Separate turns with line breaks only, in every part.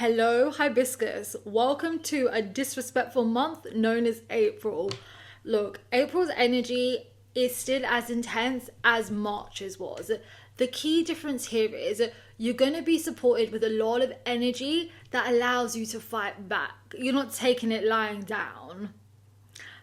Hello, Hibiscus. Welcome to a disrespectful month known as April. Look, April's energy is still as intense as March's was. The key difference here is you're going to be supported with a lot of energy that allows you to fight back. You're not taking it lying down.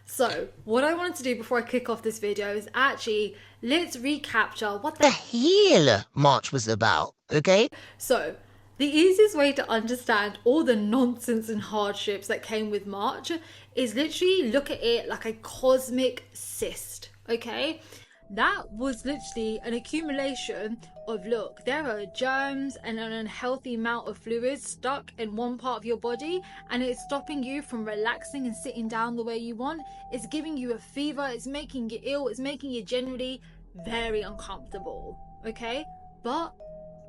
So, what I wanted to do before I kick off this video is actually, let's recapture what
the hell March was about, okay?
So, the easiest way to understand all the nonsense and hardships that came with March is literally look at it like a cosmic cyst, okay? That was literally an accumulation of, look, there are germs and an unhealthy amount of fluids stuck in one part of your body, and it's stopping you from relaxing and sitting down the way you want. It's giving you a fever, it's making you ill, it's making you generally very uncomfortable, okay? But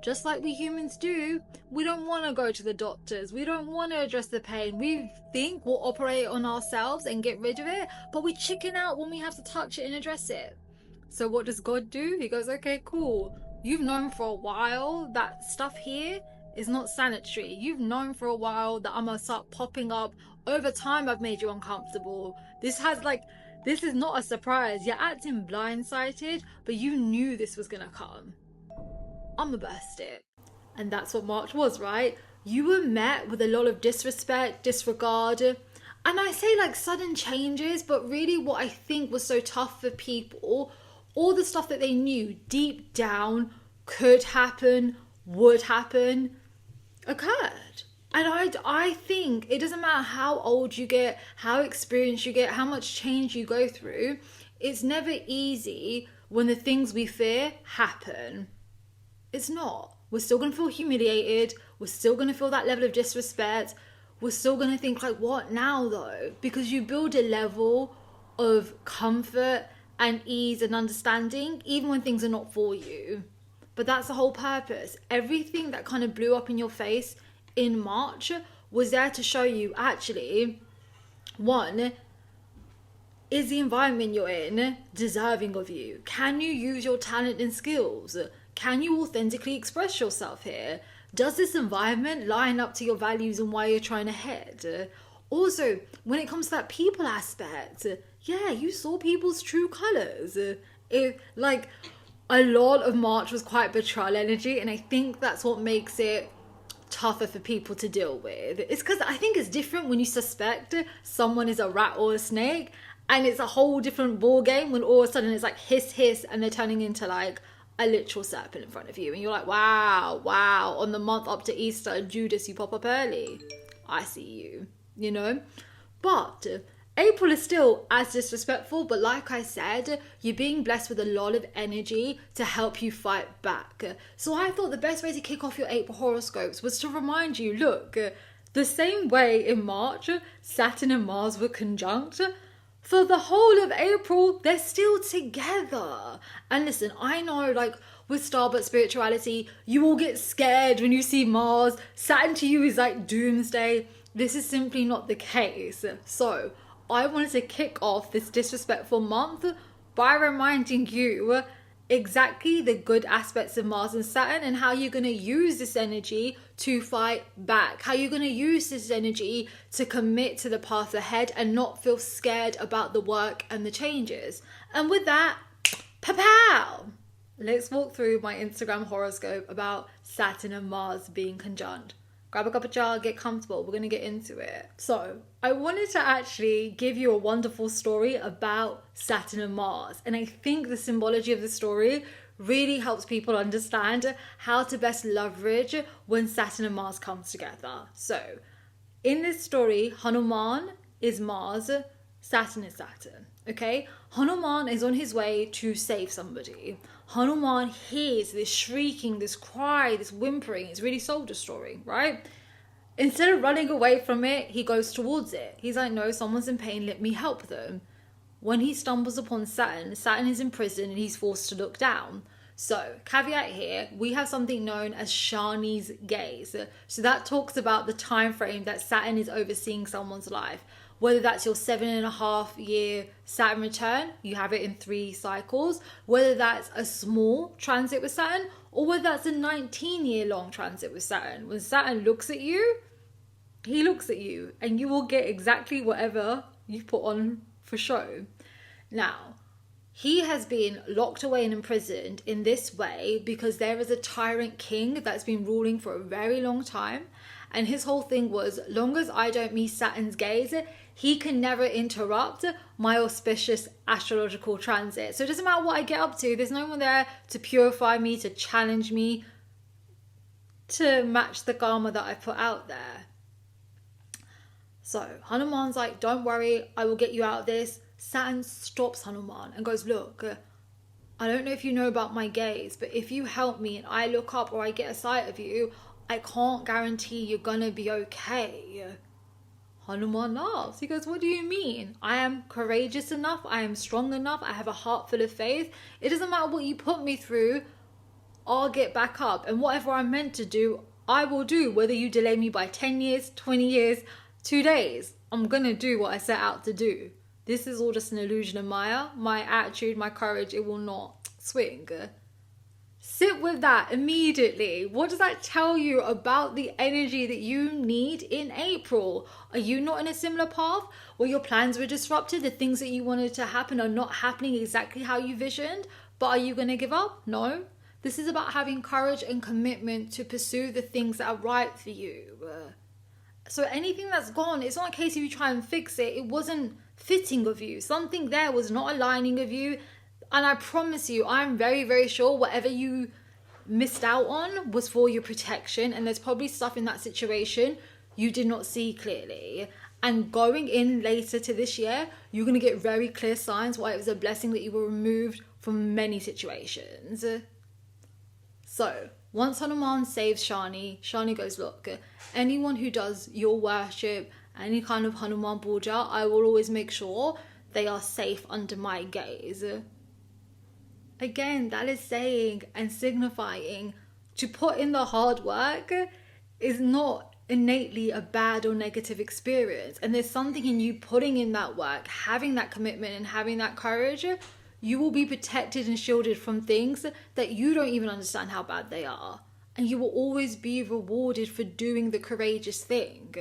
just like we humans do, we don't want to go to the doctors. We don't want to address the pain. We think we'll operate on ourselves and get rid of it, but we chicken out when we have to touch it and address it. So what does God do? He goes, okay, cool. You've known for a while that stuff here is not sanitary. You've known for a while that I'm going to start popping up. Over time, I've made you uncomfortable. This is not a surprise. You're acting blindsided, but you knew this was going to come. I'ma burst it. And that's what March was, right? You were met with a lot of disrespect, disregard, and I say like sudden changes, but really what I think was so tough for people, all the stuff that they knew deep down could happen, would happen, occurred. And I think it doesn't matter how old you get, how experienced you get, how much change you go through, it's never easy when the things we fear happen. It's not. We're still going to feel humiliated. We're still going to feel that level of disrespect. We're still going to think like, what now though? Because you build a level of comfort and ease and understanding even when things are not for you. But that's the whole purpose. Everything that kind of blew up in your face in March was there to show you actually, one, is the environment you're in deserving of you? Can you use your talent and skills? Can you authentically express yourself here? Does this environment line up to your values and why you're trying to head? Also, when it comes to that people aspect, yeah, you saw people's true colours. A lot of March was quite betrayal energy, and I think that's what makes it tougher for people to deal with. It's because I think it's different when you suspect someone is a rat or a snake, and it's a whole different ball game when all of a sudden it's like hiss hiss and they're turning into like a literal serpent in front of you, and you're like, wow, on the month up to Easter, Judas, you pop up early. I see you, you know? But April is still as disrespectful, but like I said, you're being blessed with a lot of energy to help you fight back. So I thought the best way to kick off your April horoscopes was to remind you, look, the same way in March, Saturn and Mars were conjunct, for the whole of April, they're still together. And listen, I know like with Starbucks spirituality, you all get scared when you see Mars. Saturn to you is like doomsday. This is simply not the case. So I wanted to kick off this disrespectful month by reminding you exactly the good aspects of Mars and Saturn and how you're going to use this energy to fight back, how you're going to use this energy to commit to the path ahead and not feel scared about the work and the changes. And with that, pow! Let's walk through my Instagram horoscope about Saturn and Mars being conjunct. Grab a cup of chai, get comfortable. We're going to get into it. So, I wanted to actually give you a wonderful story about Saturn and Mars. And I think the symbology of the story really helps people understand how to best leverage when Saturn and Mars comes together. So, in this story, Hanuman is Mars, Saturn is Saturn. Okay? Hanuman is on his way to save somebody. Hanuman hears this shrieking, this cry, this whimpering. It's really soldier story, right? Instead of running away from it, he goes towards it. He's like, no, someone's in pain, let me help them. When he stumbles upon Saturn, Saturn is in prison and he's forced to look down. So, caveat here, we have something known as Shani's gaze. So that talks about the time frame that Saturn is overseeing someone's life. Whether that's your 7.5 year Saturn return, you have it in 3 cycles. Whether that's a small transit with Saturn, or whether that's a 19-year long transit with Saturn. When Saturn looks at you, he looks at you and you will get exactly whatever you put on for show. Now, he has been locked away and imprisoned in this way because there is a tyrant king that's been ruling for a very long time. And his whole thing was, long as I don't meet Saturn's gaze, he can never interrupt my auspicious astrological transit. So it doesn't matter what I get up to. There's no one there to purify me, to challenge me, to match the karma that I put out there. So Hanuman's like, don't worry, I will get you out of this. Saturn stops Hanuman and goes, look, I don't know if you know about my gaze, but if you help me and I look up or I get a sight of you, I can't guarantee you're gonna be okay. Hanuman laughs. He goes, what do you mean? I am courageous enough. I am strong enough. I have a heart full of faith. It doesn't matter what you put me through. I'll get back up. And whatever I'm meant to do, I will do. Whether you delay me by 10 years, 20 years, 2 days, I'm going to do what I set out to do. This is all just an illusion of Maya. My attitude, my courage, it will not swing. Sit with that immediately. What does that tell you about the energy that you need in April? Are you not in a similar path where your plans were disrupted? The things that you wanted to happen are not happening exactly how you visioned, but are you going to give up? No. This is about having courage and commitment to pursue the things that are right for you. So anything that's gone, it's not a case of you try and fix it. It wasn't fitting of you. Something there was not aligning of you. And I promise you, I'm very, very sure whatever you missed out on was for your protection. And there's probably stuff in that situation you did not see clearly. And going in later to this year, you're going to get very clear signs why it was a blessing that you were removed from many situations. So once Hanuman saves Shani, Shani goes, look, anyone who does your worship, any kind of Hanuman puja, I will always make sure they are safe under my gaze. Again, that is saying and signifying to put in the hard work is not innately a bad or negative experience. And there's something in you putting in that work, having that commitment and having that courage. You will be protected and shielded from things that you don't even understand how bad they are. And you will always be rewarded for doing the courageous thing.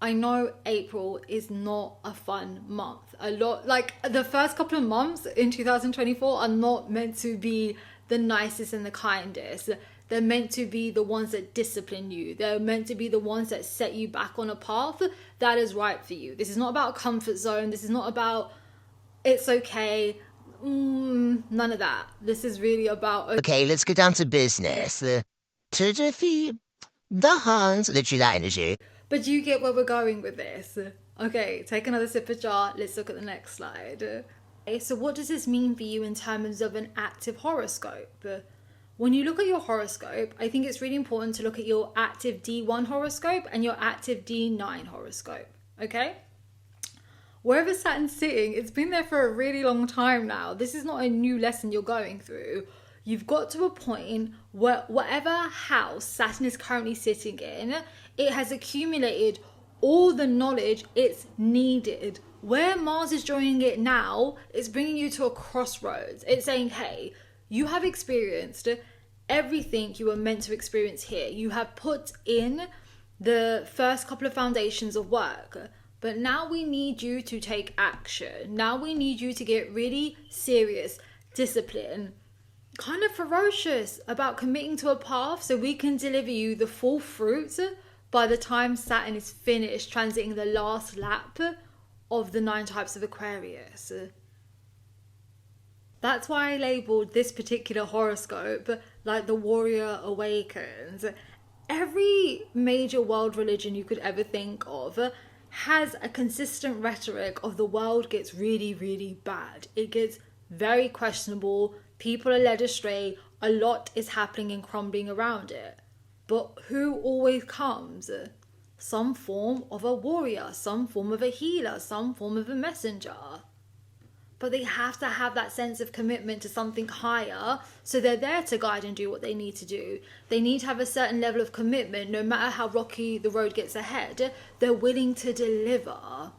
I know April is not a fun month. Like the first couple of months in 2024 are not meant to be the nicest and the kindest. They're meant to be the ones that discipline you. They're meant to be the ones that set you back on a path that is right for you. This is not about a comfort zone. This is not about it's okay. None of that. This is really about...
Okay, let's get down to business. To defeat the Huns, literally that energy.
But do you get where we're going with this? Okay, take another sip of jar. Let's look at the next slide. Okay, so what does this mean for you in terms of an active horoscope? When you look at your horoscope, I think it's really important to look at your active D1 horoscope and your active D9 horoscope, okay? Wherever Saturn's sitting, it's been there for a really long time now. This is not a new lesson you're going through. You've got to a point where whatever house Saturn is currently sitting in, it has accumulated all the knowledge it's needed. Where Mars is joining it now, it's bringing you to a crossroads. It's saying, hey, you have experienced everything you were meant to experience here. You have put in the first couple of foundations of work. But now we need you to take action. Now we need you to get really serious, disciplined, kind of ferocious about committing to a path so we can deliver you the full fruits by the time Saturn is finished transiting the last lap of the 9 types of Aquarius. That's why I labelled this particular horoscope like the Warrior Awakens. Every major world religion you could ever think of has a consistent rhetoric of the world gets really, really bad. It gets very questionable. People are led astray. A lot is happening and crumbling around it. But who always comes? Some form of a warrior, some form of a healer, some form of a messenger. But they have to have that sense of commitment to something higher, so they're there to guide and do what they need to do. They need to have a certain level of commitment, no matter how rocky the road gets ahead. They're willing to deliver.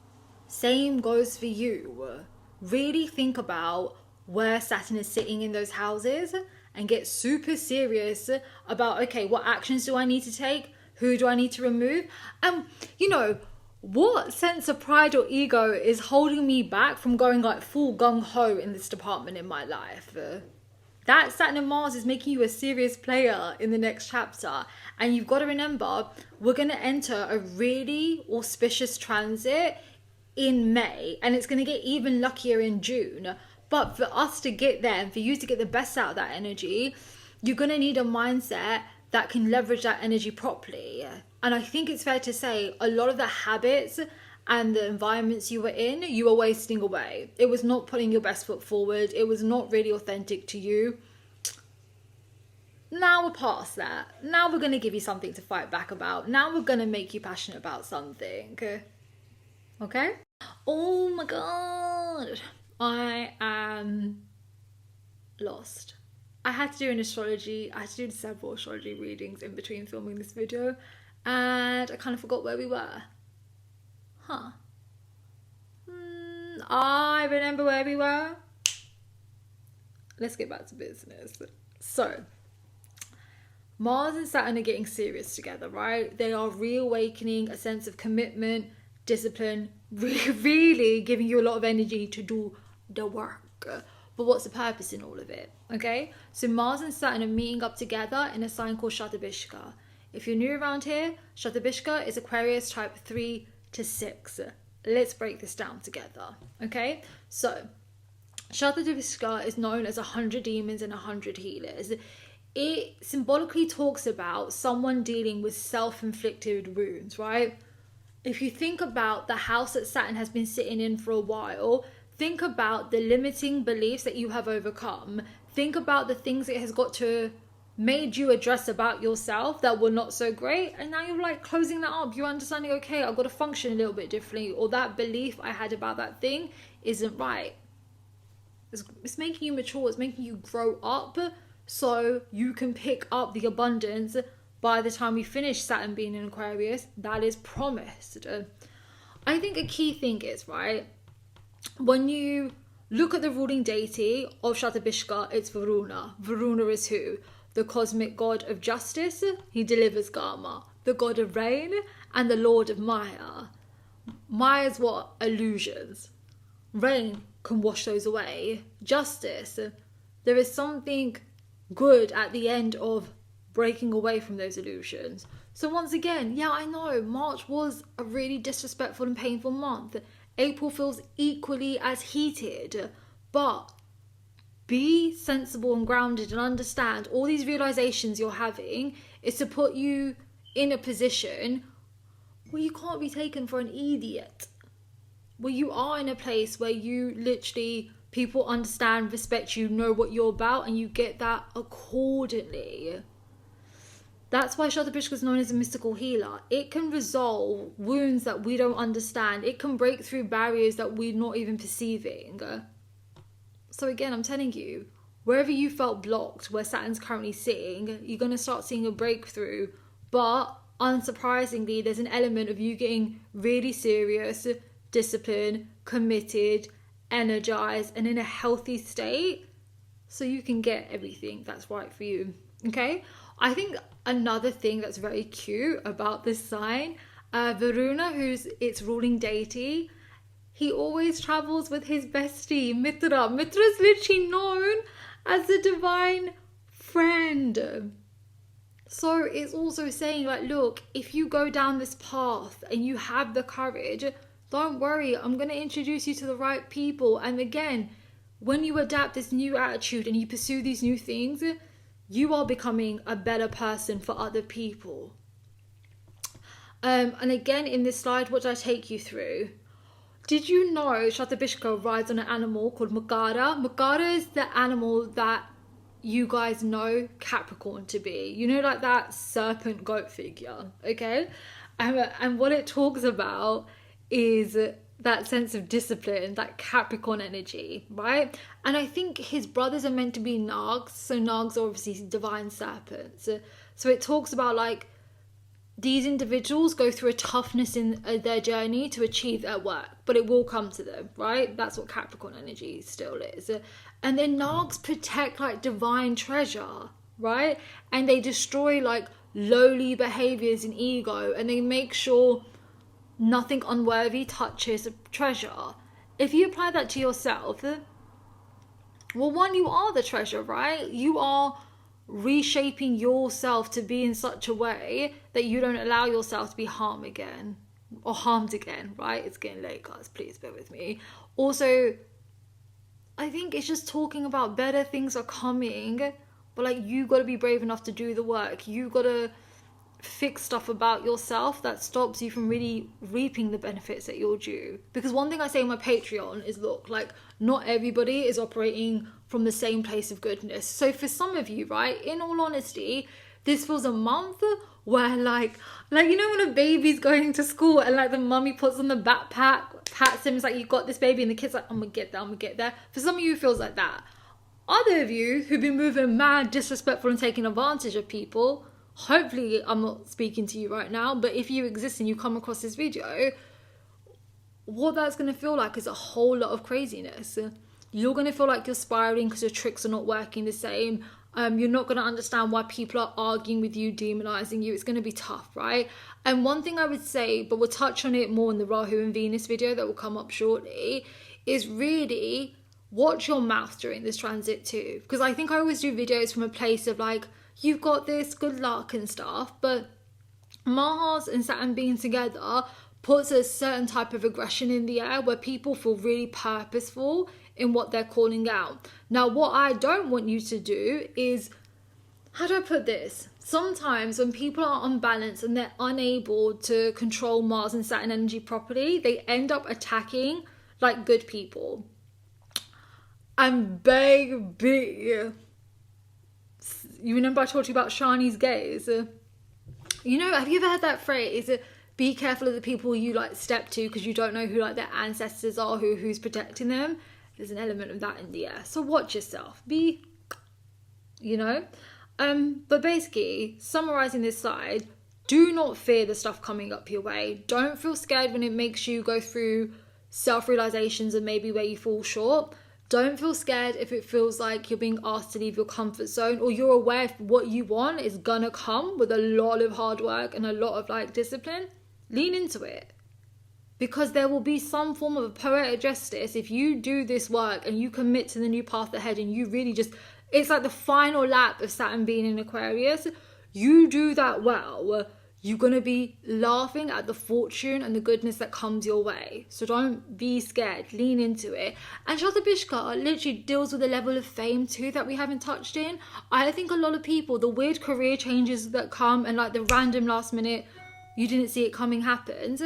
Same goes for you. Really think about where Saturn is sitting in those houses and get super serious about, okay, what actions do I need to take? Who do I need to remove? And, you know, what sense of pride or ego is holding me back from going like full gung-ho in this department in my life? That Saturn and Mars is making you a serious player in the next chapter. And you've got to remember, we're going to enter a really auspicious transit in May. And it's going to get even luckier in June. But for us to get there and for you to get the best out of that energy, you're going to need a mindset that can leverage that energy properly. And I think it's fair to say a lot of the habits and the environments you were in, you were wasting away. It was not putting your best foot forward. It was not really authentic to you. Now we're past that. Now we're going to give you something to fight back about. Now we're going to make you passionate about something. Okay? Oh my God. I am lost. I had to do an astrology. I had to do several astrology readings in between filming this video. And I kind of forgot where we were. I remember where we were. Let's get back to business. So, Mars and Saturn are getting serious together, right? They are reawakening a sense of commitment, discipline, really giving you a lot of energy to do the work. But what's the purpose in all of it? Okay, so Mars and Saturn are meeting up together in a sign called Shatabhisha. If you're new around here, Shatabhisha is Aquarius type 3 to 6. Let's break this down together. Okay, so Shatabhisha is known as 100 demons and 100 healers. It symbolically talks about someone dealing with self-inflicted wounds, right? If you think about the house that Saturn has been sitting in for a while, think about the limiting beliefs that you have overcome. Think about the things it has got to made you address about yourself that were not so great. And now you're like closing that up. You're understanding, okay, I've got to function a little bit differently. Or that belief I had about that thing isn't right. It's making you mature. It's making you grow up so you can pick up the abundance by the time we finish Saturn being in Aquarius. That is promised. I think a key thing is, right, when you look at the ruling deity of Shatabhisha, it's Varuna. Varuna is who? The cosmic god of justice. He delivers karma. The god of rain and the lord of Maya. Maya's what? Illusions. Rain can wash those away. Justice. There is something good at the end of breaking away from those illusions. So once again, yeah, I know March was a really disrespectful and painful month. April feels equally as heated, but be sensible and grounded and understand all these realizations you're having is to put you in a position where you can't be taken for an idiot. Where you are in a place where you literally, people understand, respect you, know what you're about, and you get that accordingly. That's why Shatabhisha is known as a mystical healer. It can resolve wounds that we don't understand. It can break through barriers that we're not even perceiving. So again, I'm telling you, wherever you felt blocked, where Saturn's currently sitting, you're going to start seeing a breakthrough. But unsurprisingly, there's an element of you getting really serious, disciplined, committed, energized, and in a healthy state so you can get everything that's right for you. Okay? I think another thing that's very cute about this sign, Varuna, who's its ruling deity, he always travels with his bestie, Mitra. Mitra is literally known as the divine friend. So it's also saying, like, look, if you go down this path and you have the courage, don't worry, I'm going to introduce you to the right people. And again, when you adapt this new attitude and you pursue these new things, you are becoming a better person for other people. And again, in this slide, what did I take you through? Did you know Shatabhisha rides on an animal called Makara? Makara is the animal that you guys know Capricorn to be. You know, like that serpent goat figure, okay? And what it talks about is that sense of discipline, that Capricorn energy, right? And I think his brothers are meant to be Nags. So Nags are obviously divine serpents. So it talks about like these individuals go through a toughness in their journey to achieve their work, but it will come to them, right? That's what Capricorn energy still is. And then Nags protect like divine treasure, right? And they destroy like lowly behaviors and ego, and they make sure nothing unworthy touches a treasure. If you apply that to yourself, well, one, you are the treasure, right? You are reshaping yourself to be in such a way that you don't allow yourself to be harmed again, right? It's getting late, guys, please bear with me. Also, I think it's just talking about better things are coming, but like, you got to be brave enough to do the work. You got to fix stuff about yourself that stops you from really reaping the benefits that you're due. Because one thing I say on my Patreon is, look, like, not everybody is operating from the same place of goodness. So for some of you, right, in all honesty, this feels a month where like you know when a baby's going to school and like the mummy puts on the backpack, pats him, it's like, you got this, baby, and the kid's like, I'm gonna get there. For some of you, it feels like that. Other of you who've been moving mad, disrespectful, and taking advantage of people, hopefully I'm not speaking to you right now, but if you exist and you come across this video, what that's going to feel like is a whole lot of craziness. You're going to feel like you're spiraling because your tricks are not working the same. You're not going to understand why people are arguing with you, demonizing you. It's going to be tough, right? And one thing I would say, but we'll touch on it more in the Rahu and Venus video that will come up shortly, is really watch your mouth during this transit too. Because I think I always do videos from a place of like, you've got this, good luck and stuff, but Mars and Saturn being together puts a certain type of aggression in the air where people feel really purposeful in what they're calling out. Now, what I don't want you to do is, how do I put this? Sometimes when people are unbalanced and they're unable to control Mars and Saturn energy properly, they end up attacking like good people. And baby, you remember I told you about Shani's gaze? You know, have you ever heard that phrase? Be careful of the people you like step to because you don't know who like their ancestors are, who's protecting them. There's an element of that in the air. So watch yourself. Be, you know. But basically, summarizing this side, do not fear the stuff coming up your way. Don't feel scared when it makes you go through self-realizations and maybe where you fall short. Don't feel scared if it feels like you're being asked to leave your comfort zone, or you're aware if what you want is gonna come with a lot of hard work and a lot of like discipline. Lean into it, because there will be some form of poetic justice if you do this work and you commit to the new path ahead and you really just, it's like the final lap of Saturn being in Aquarius. You do that well, you're going to be laughing at the fortune and the goodness that comes your way. So don't be scared. Lean into it. And Shatabhisha literally deals with a level of fame too that we haven't touched in. I think a lot of people, the weird career changes that come and like the random last minute, you didn't see it coming happens.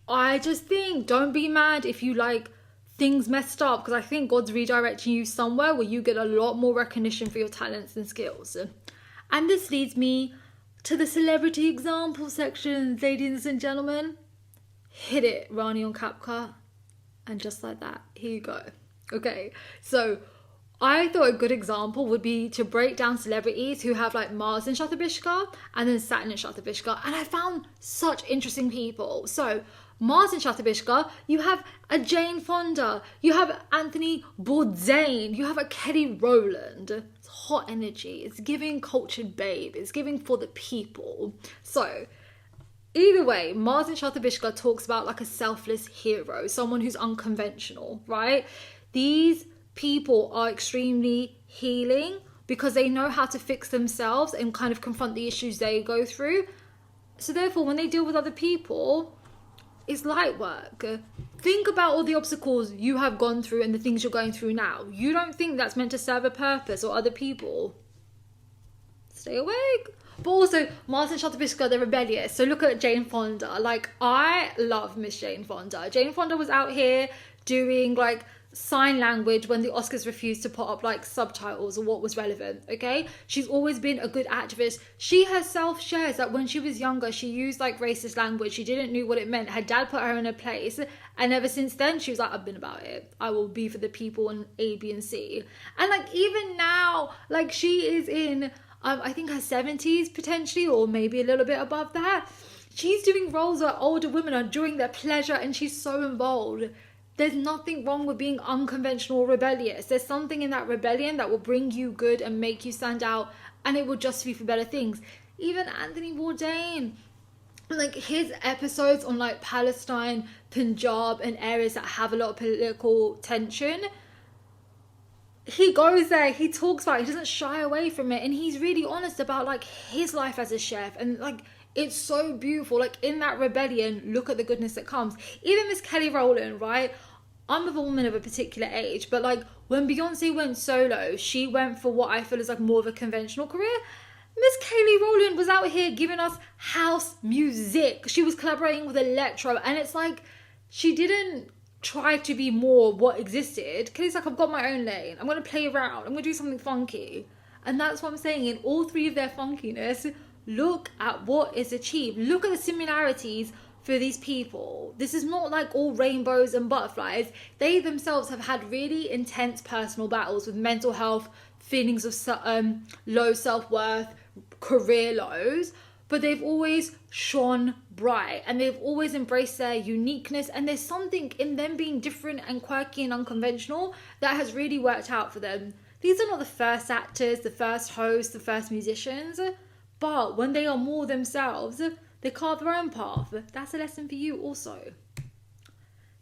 I just think, don't be mad if you like things messed up, because I think God's redirecting you somewhere where you get a lot more recognition for your talents and skills. And this leads me to the celebrity example section, ladies and gentlemen. Hit it, Rani on CapCut. And just like that, here you go. Okay, so I thought a good example would be to break down celebrities who have like Mars and Shatabhisha and then Saturn and Shatabhisha. And I found such interesting people. So Mars and Shatabhisha, you have a Jane Fonda, you have Anthony Bourdain, you have a Kelly Rowland. It's hot energy, it's giving cultured babe, it's giving for the people. So either way, Mars and Shatabhisha talks about like a selfless hero, someone who's unconventional, right? These people are extremely healing because they know how to fix themselves and kind of confront the issues they go through. So therefore, when they deal with other people, it's light work. Think about all the obstacles you have gone through and the things you're going through now. You don't think that's meant to serve a purpose or other people. Stay awake. But also, Mars and Shatabhisha, they're rebellious. So look at Jane Fonda. Like, I love Miss Jane Fonda. Jane Fonda was out here doing like sign language when the Oscars refused to put up like subtitles or what was relevant. Okay, she's always been a good activist. She herself shares that when she was younger she used like racist language. She didn't know what it meant. Her dad put her in a place, and ever since then she was like, I've been about it. I will be for the people on A, B and C. And like even now, like she is in I think her 70s potentially, or maybe a little bit above that. She's doing roles where older women are doing their pleasure and she's so involved. There's nothing wrong with being unconventional or rebellious. There's something in that rebellion that will bring you good and make you stand out and it will just be for better things. Even Anthony Bourdain, like his episodes on like Palestine, Punjab and areas that have a lot of political tension, he goes there, he talks about it, he doesn't shy away from it, and he's really honest about like his life as a chef, and like it's so beautiful. Like in that rebellion, look at the goodness that comes. Even Miss Kelly Rowland, right? I'm a woman of a particular age, but like when Beyonce went solo, she went for what I feel is like more of a conventional career. Miss Kelly Rowland was out here giving us house music. She was collaborating with electro, and it's like she didn't try to be more what existed. Kelly's like, I've got my own lane. I'm going to play around. I'm going to do something funky. And that's what I'm saying. In all three of their funkiness, look at what is achieved. Look at the similarities for these people. This is not like all rainbows and butterflies. They themselves have had really intense personal battles with mental health, feelings of low self-worth, career lows, but they've always shone bright, and they've always embraced their uniqueness, and there's something in them being different and quirky and unconventional that has really worked out for them. These are not the first actors, the first hosts, the first musicians, but when they are more themselves, they carve their own path. That's a lesson for you also.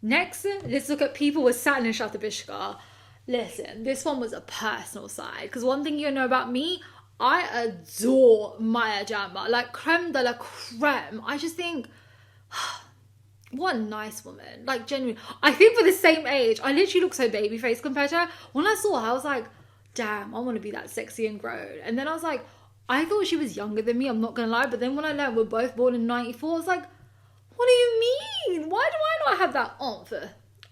Next, let's look at people with Saturn and Shatabhisha. Listen, this one was a personal side, because one thing you know about me, I adore Maya Jama, like creme de la creme. I just think, what a nice woman, like genuinely. I think for the same age, I literally look so baby faced compared to her. When I saw her, I was like, damn, I want to be that sexy and grown. And then I was like, I thought she was younger than me, I'm not gonna lie. But then when I learned we're both born in 94, I was like, what do you mean? Why do I not have that oomph?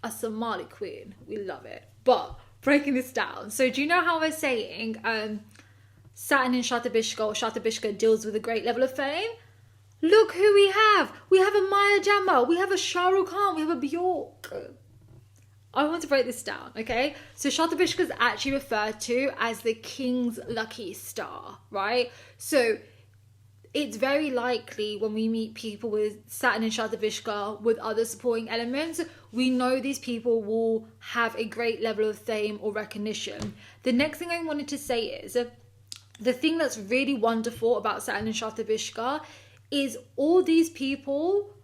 A Somali queen, we love it. But breaking this down, so do you know how I was saying Saturn and Shatabhisha, or Shatabhisha deals with a great level of fame? Look who we have. We have a Maya Jama, we have a Shah Rukh Khan, we have a Bjork. I want to break this down, okay? So Shatabhisha is actually referred to as the king's lucky star, right? So it's very likely when we meet people with Saturn and Shatabhisha with other supporting elements, we know these people will have a great level of fame or recognition. The next thing I wanted to say is, the thing that's really wonderful about Saturn and Shatabhisha is all these people,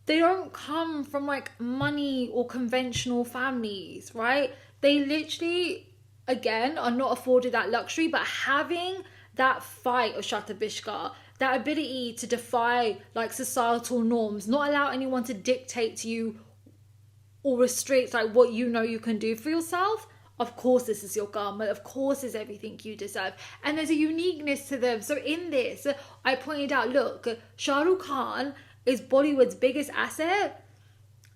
they don't come from like money or conventional families, right? They literally, again, are not afforded that luxury, but having that fight of Shatabhisha, that ability to defy like societal norms, not allow anyone to dictate to you or restrict like what you know you can do for yourself. Of course this is your karma, of course is everything you deserve, and there's a uniqueness to them. So in this, I pointed out, look, Shah Rukh Khan is Bollywood's biggest asset.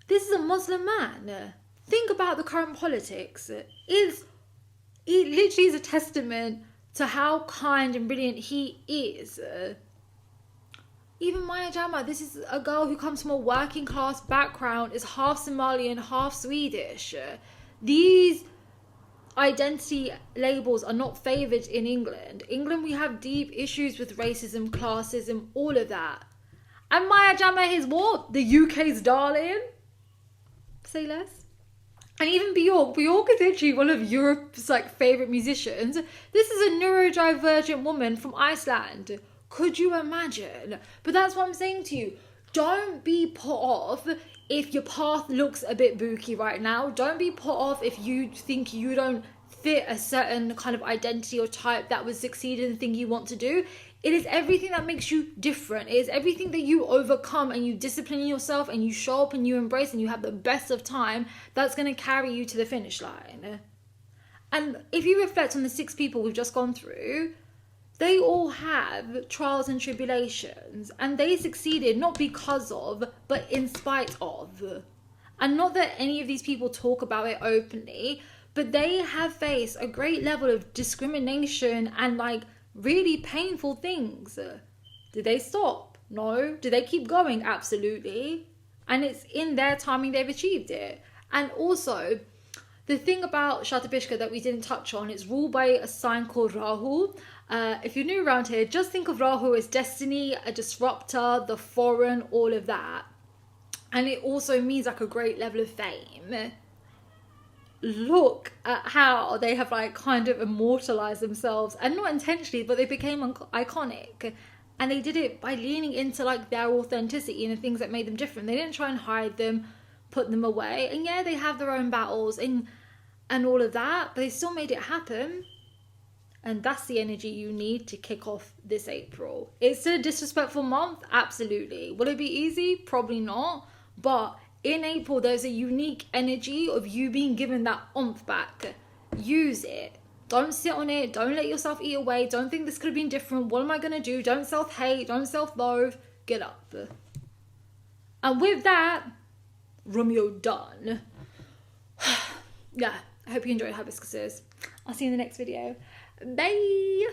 This is a Muslim man. Think about the current politics. It literally is a testament to how kind and brilliant he is. Even Maya Jama, this is a girl who comes from a working class background, is half Somalian, half Swedish. These identity labels are not favoured in England. England, we have deep issues with racism, classism, all of that. And Maya Jama is what? The UK's darling? Say less. And even Bjork is literally one of Europe's like favourite musicians. This is a neurodivergent woman from Iceland. Could you imagine? But that's what I'm saying to you. Don't be put off if your path looks a bit booky right now. Don't be put off if you think you don't fit a certain kind of identity or type that would succeed in the thing you want to do. It is everything that makes you different. It is everything that you overcome and you discipline yourself and you show up and you embrace and you have the best of time that's going to carry you to the finish line. And if you reflect on the 6 people we've just gone through, they all have trials and tribulations, and they succeeded not because of, but in spite of. And not that any of these people talk about it openly, but they have faced a great level of discrimination and like really painful things. Did they stop? No. Did they keep going? Absolutely. And it's in their timing they've achieved it. And also, the thing about Shatabhisha that we didn't touch on, it's ruled by a sign called Rahu. If you're new around here, just think of Rahu as destiny, a disruptor, the foreign, all of that. And it also means like a great level of fame. look at how they have like kind of immortalized themselves, and not intentionally, but they became iconic. And they did it by leaning into like their authenticity and the things that made them different. They didn't try and hide them, put them away. And yeah, they have their own battles and all of that, but they still made it happen. And that's the energy you need to kick off this April. It's a disrespectful month, absolutely. Will it be easy? Probably not. But in April, there's a unique energy of you being given that oomph back. Use it. Don't sit on it. Don't let yourself eat away. Don't think this could have been different. What am I going to do? Don't self-hate. Don't self-loathe. Get up. And with that, Romeo done. Yeah, I hope you enjoyed Hibiscuses. I'll see you in the next video. Bye.